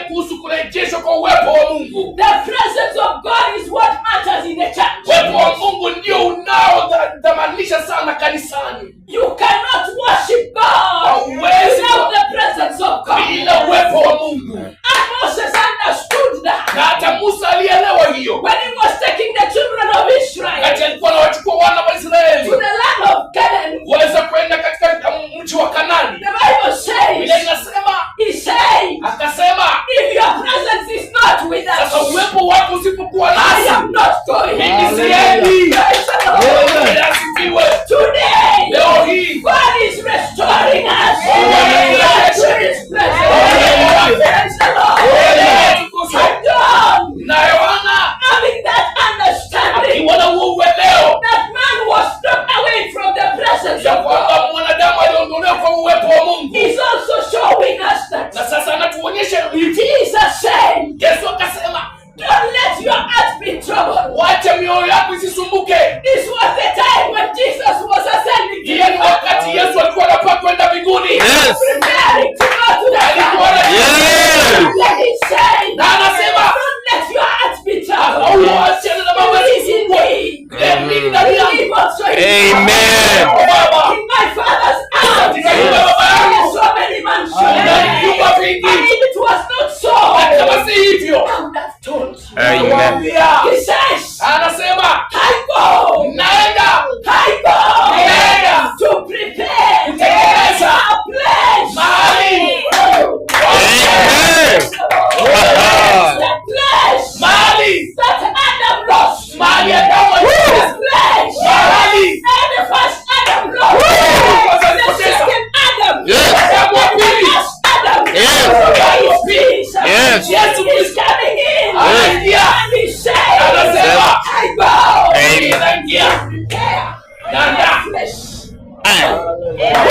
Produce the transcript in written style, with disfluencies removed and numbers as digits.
kuhusu kurejeshwa kwa uwepo wa Mungu. The presence of God is what matters in the church. Uwepo wa Mungu ndio unaodhamanisha sana kanisani. You cannot worship God without the presence of God. Bila uwepo wa Mungu. And Moses understood that. Na hata Musa alielewa hiyo. When he was taking the children of Israel, wakati alikuwa anawachukua wana wa Israeli to the land of Canaan, waweza kwenda katika mji wa Kanani, the Bible says, Biblia inasema, he said, akasema, if your presence is not with us, sasa uwepo wako usipokuwa I nasi, am not going. mimi siendi. Asifiwe. Today, Leo hii God is restoring us. na Yohana Having that understanding akiwa na huo uelewa that man was struck away from the presence ya of God, kwamba mwanadamu aliondolewa kwa uwepo wa Mungu, he's also showing us that. na sasa anatuonyesha hivi. Jesus said, Yesu akasema, don't let your heart be troubled. wacha mioyo yako isisumbuke. This was the time when Jesus was ascending to Hiyo ni wakati Yesu alikuwa anapaa kwenda mbinguni. preparing to go to the Alikuwa Father. anajiandaa. Then he said, Na anasema, don't let your heart be troubled. auachane na mambo Believe in yasisumbue. me. Mimi ndani yangu. Believe also in Amen. Baba, in my Father's house. katika nyumba ya baba There are yangu so many mansions. kuna vyumba vingi. And if it was not so, Kama si hivyo, I would have told you. Amen. nawaambia, He says, anasema, I go. naenda I go Naenda. to prepare Kutengeneza a place. mahali. Amen. The place mahali that Adam lost. mahali Adamu The alipoteza, place mahali that the first Adam lost. Kwanza The alipoteza. second Adam. Yes. Adamu wa The pili. last Adam. Yes. By his peace. Yes. Yesu is coming in. Anaingia. And he says, Anasema, I go. mimi naingia. Prepare Naenda. a place. Amen. In